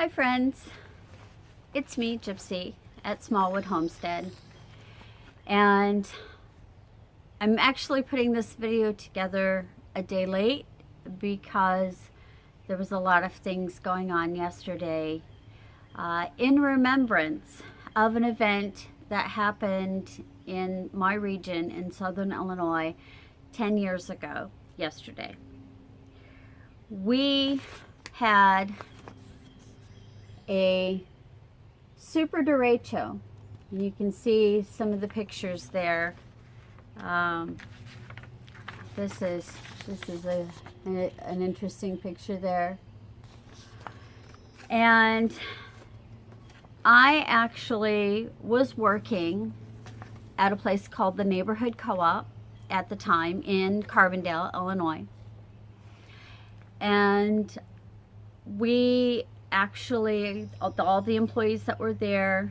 Hi friends, it's me, Gypsy, at Smallwood Homestead, and I'm actually putting this video together a day late because there was a lot of things going on yesterday in remembrance of an event that happened in my region in southern Illinois 10 years ago yesterday. We had a super derecho. You can see some of the pictures there. This is an interesting picture there. And I actually was working at a place called the Neighborhood Co-op at the time in Carbondale, Illinois. And we actually, all the employees that were there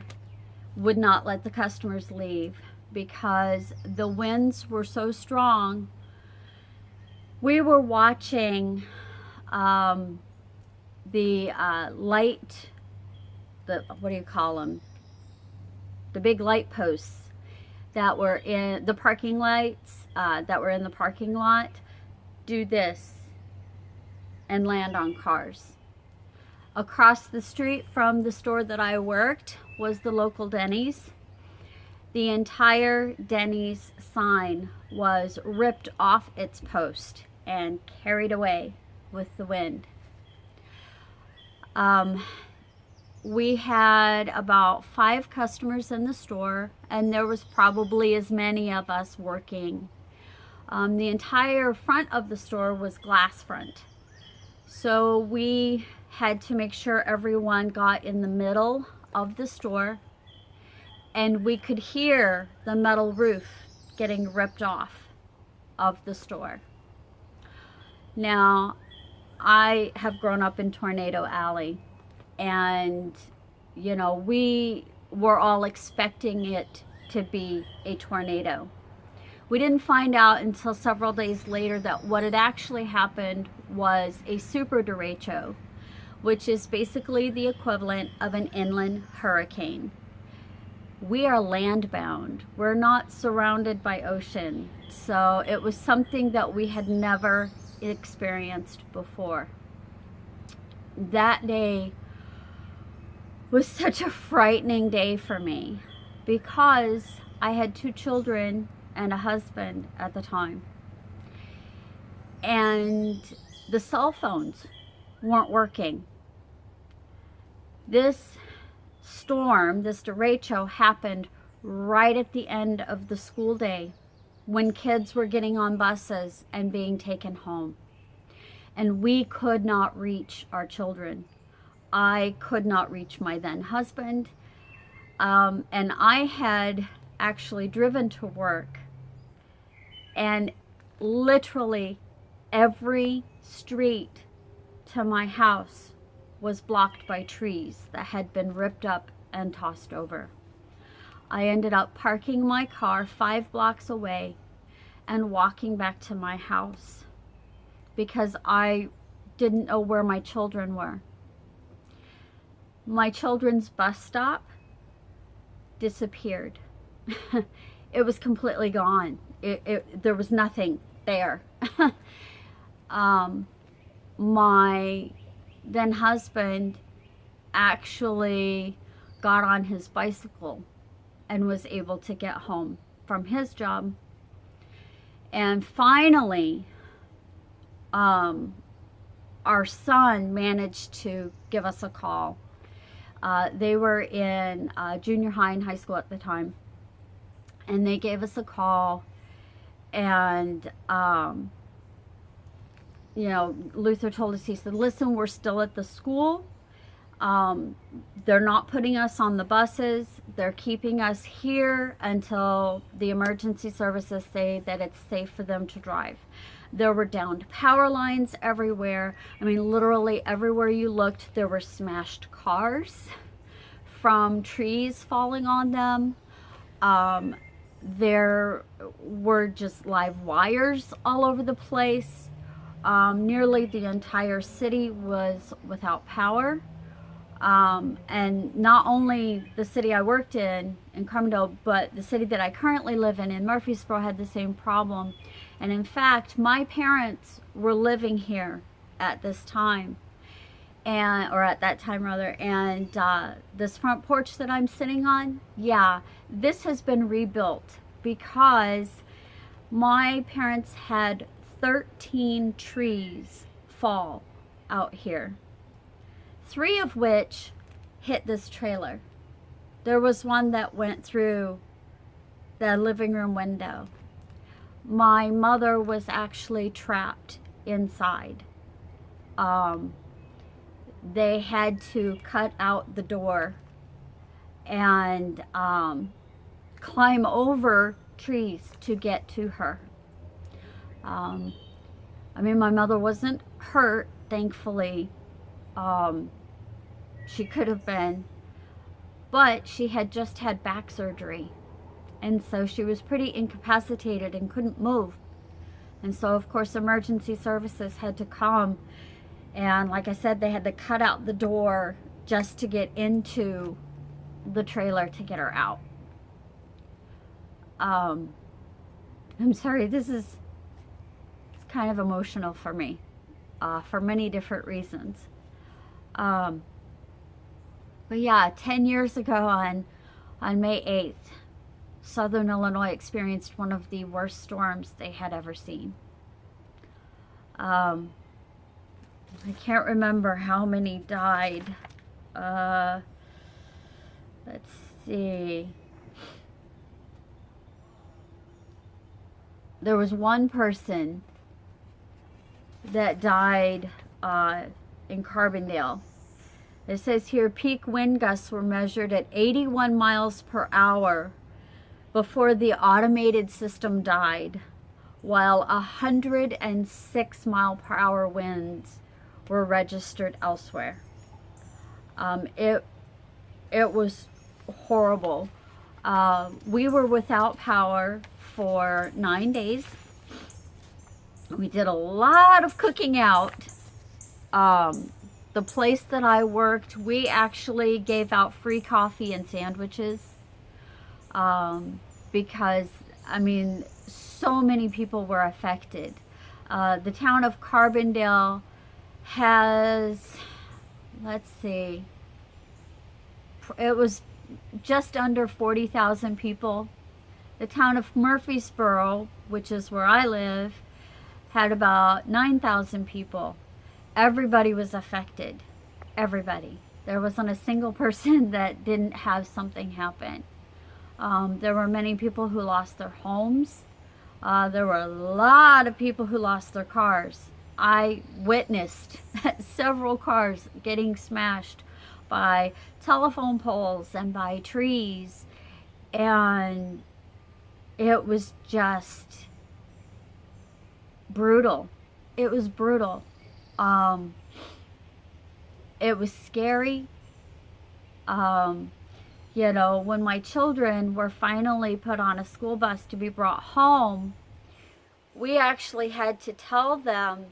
would not let the customers leave because the winds were so strong. We were watching the light, what do you call them? The big light posts that were in the parking lights, that were in the parking lot, do this and land on cars. Across the street from the store that I worked was the local Denny's. The entire Denny's sign was ripped off its post and carried away with the wind. We had about 5 customers in the store, and there was probably as many of us working. The entire front of the store was glass front. So we had to make sure everyone got in the middle of the store, and we could hear the metal roof getting ripped off of the store. Now, I have grown up in Tornado Alley, and you know, we were all expecting it to be a tornado. We didn't find out until several days later that what had actually happened was a super derecho, which is basically the equivalent of an inland hurricane. We are land-bound. We're not surrounded by ocean. So it was something that we had never experienced before. That day was such a frightening day for me because I had 2 children and a husband at the time. And the cell phones weren't working. This storm, this derecho, happened right at the end of the school day when kids were getting on buses and being taken home. And we could not reach our children. I could not reach my then husband. And I had actually driven to work, and literally every street to my house was blocked by trees that had been ripped up and tossed over. I ended up parking my car 5 blocks away and walking back to my house because I didn't know where my children were. My children's bus stop disappeared. It was completely gone. There was nothing there. My then husband actually got on his bicycle and was able to get home from his job. And finally, our son managed to give us a call. They were in junior high and high school at the time. And they gave us a call, and you know, Luther told us, he said, listen, we're still at the school. They're not putting us on the buses. They're keeping us here until the emergency services say that it's safe for them to drive. There were downed power lines everywhere. I mean, literally everywhere you looked, there were smashed cars from trees falling on them. There were just live wires all over the place. Nearly the entire city was without power. And not only the city I worked in Carbondale, but the city that I currently live in Murfreesboro, had the same problem. And in fact, my parents were living here at this time, or at that time rather, and this front porch that I'm sitting on, yeah, this has been rebuilt because my parents had 13 trees fall out here, 3 of which hit this trailer. There was one that went through the living room window. My mother was actually trapped inside. They had to cut out the door and climb over trees to get to her. I mean, my mother wasn't hurt, thankfully. She could have been, but she had just had back surgery, and so she was pretty incapacitated and couldn't move. And so, of course, emergency services had to come, and like I said, they had to cut out the door just to get into the trailer to get her out. I'm sorry, this is kind of emotional for me, for many different reasons. But yeah, 10 years ago on May 8th, Southern Illinois experienced one of the worst storms they had ever seen. I can't remember how many died. Let's see. There was one person that died in Carbondale. It says here peak wind gusts were measured at 81 miles per hour before the automated system died, while 106 mile per hour winds were registered elsewhere. It was horrible. We were without power for 9 days. We did a lot of cooking out. The place that I worked, we actually gave out free coffee and sandwiches because, I mean, so many people were affected. The town of Carbondale has, let's see, it was just under 40,000 people. The town of Murfreesboro, which is where I live, had about 9,000 people. Everybody was affected. Everybody. There wasn't a single person that didn't have something happen. There were many people who lost their homes. There were a lot of people who lost their cars. I witnessed several cars getting smashed by telephone poles and by trees. And it was just brutal. It was brutal. It was scary. You know, when my children were finally put on a school bus to be brought home, we actually had to tell them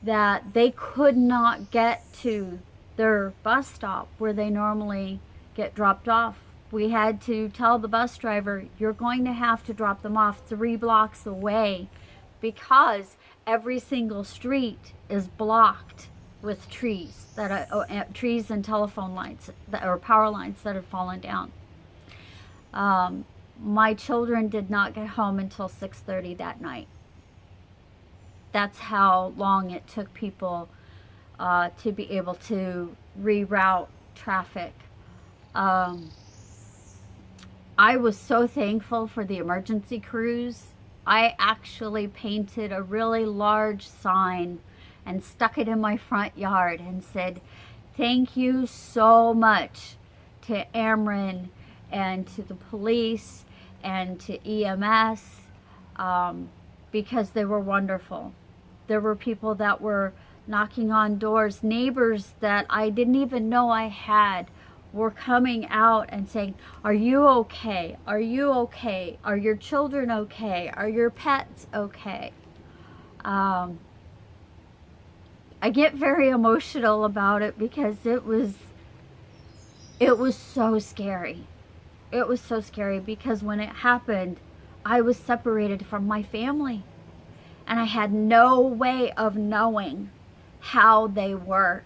that they could not get to their bus stop where they normally get dropped off. We had to tell the bus driver, you're going to have to drop them off 3 blocks away because every single street is blocked with trees that are trees and telephone lines or power lines that have fallen down. My children did not get home until 6:30 that night. That's how long it took people to be able to reroute traffic. I was so thankful for the emergency crews. I actually painted a really large sign and stuck it in my front yard and said, thank you so much to Ameren and to the police and to EMS because they were wonderful. There were people that were knocking on doors, neighbors that I didn't even know I had were coming out and saying, are you okay? Are you okay? Are your children okay? Are your pets okay? I get very emotional about it because it was It was so scary. It was so scary because when it happened, I was separated from my family. And I had no way of knowing how they were.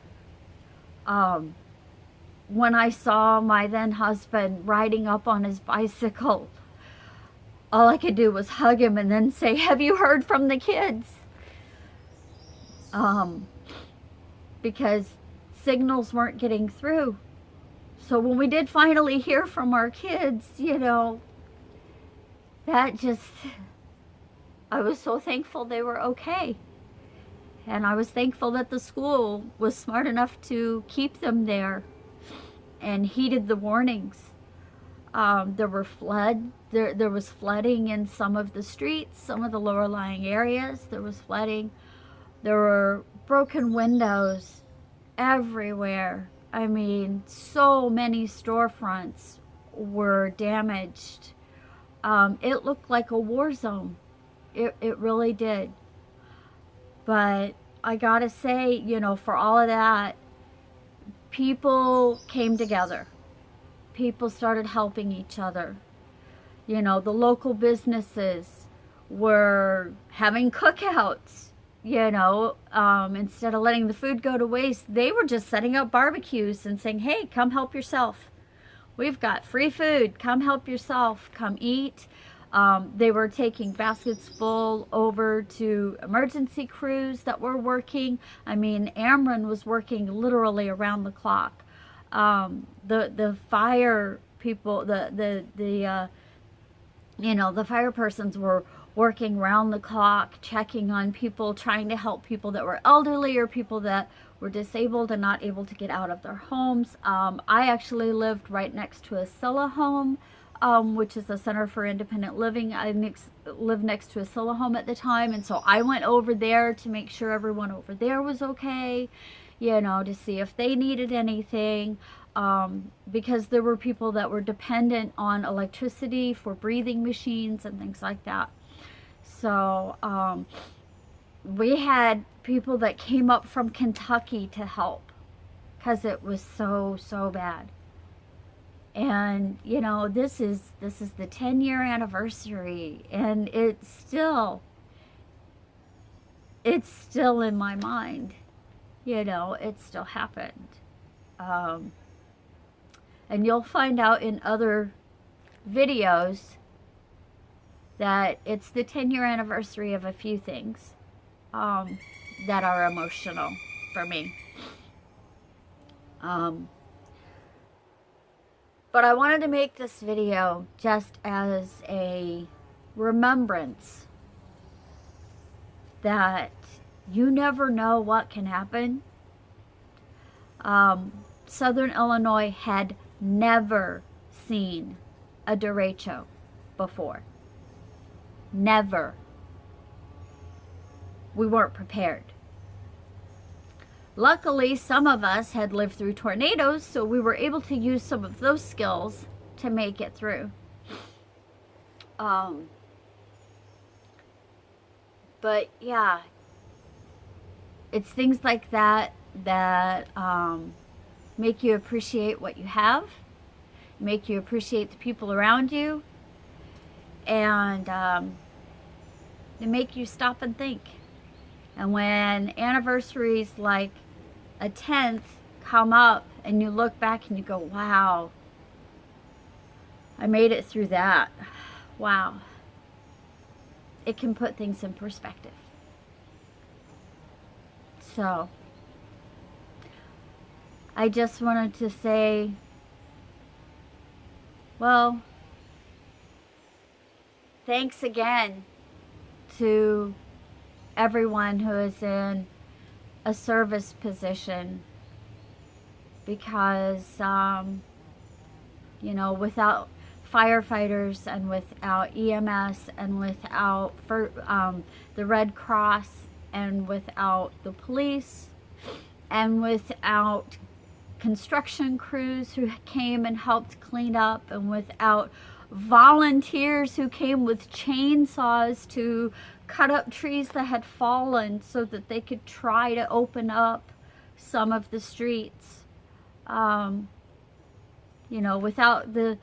When I saw my then husband riding up on his bicycle, all I could do was hug him and then say, "Have you heard from the kids?" Because signals weren't getting through. So when we did finally hear from our kids, that just, I was so thankful they were okay. And I was thankful that the school was smart enough to keep them there and heeded the warnings. There was flooding in some of the streets, some of the lower lying areas. There was flooding. There were broken windows everywhere. I mean, so many storefronts were damaged. It looked like a war zone. It really did. But I gotta say, for all of that, people came together. People started helping each other. The local businesses were having cookouts. Instead of letting the food go to waste, they were just setting up barbecues and saying, "Hey, come help yourself. We've got free food. Come help yourself. Come eat." They were taking baskets full over to emergency crews that were working. I mean, Ameren was working literally around the clock. The fire people, the fire persons were working round the clock, checking on people, trying to help people that were elderly or people that were disabled and not able to get out of their homes. I actually lived right next to a Scylla home, which is a Center for Independent Living. I lived next to a Scylla home at the time, and so I went over there to make sure everyone over there was okay, to see if they needed anything, because there were people that were dependent on electricity for breathing machines and things like that. So we had people that came up from Kentucky to help because it was so bad. And this is the 10-year anniversary, and it's still in my mind. It still happened. And you'll find out in other videos that it's the 10-year anniversary of a few things that are emotional for me. But I wanted to make this video just as a remembrance that you never know what can happen. Southern Illinois had never seen a derecho before. Never. We weren't prepared. Luckily, some of us had lived through tornadoes, so we were able to use some of those skills to make it through. But yeah, it's things like that that make you appreciate what you have, make you appreciate the people around you, and they make you stop and think. And when anniversaries like a 10th come up and you look back and you go, wow, I made it through that. Wow. It can put things in perspective. So I just wanted to say, well, thanks again to everyone who is in a service position, because without firefighters and without EMS and without the Red Cross and without the police and without construction crews who came and helped clean up, and without volunteers who came with chainsaws to cut up trees that had fallen so that they could try to open up some of the streets. You know, without the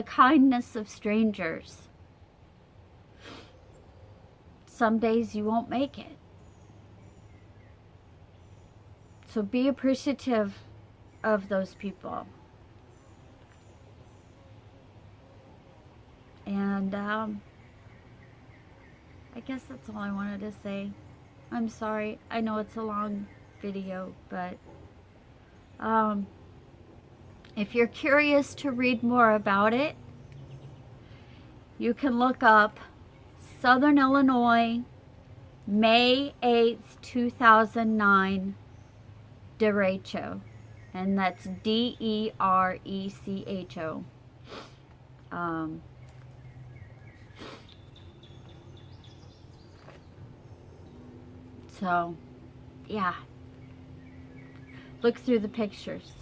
kindness of strangers, some days you won't make it. So be appreciative of those people. And I guess that's all I wanted to say. I'm sorry. I know it's a long video, but if you're curious to read more about it, you can look up Southern Illinois, May 8th, 2009, derecho. And that's DERECHO. So, yeah. Look through the pictures.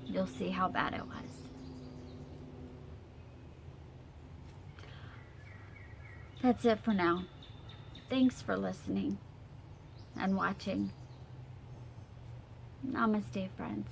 You'll see how bad it was. That's it for now. Thanks for listening and watching. Namaste, friends.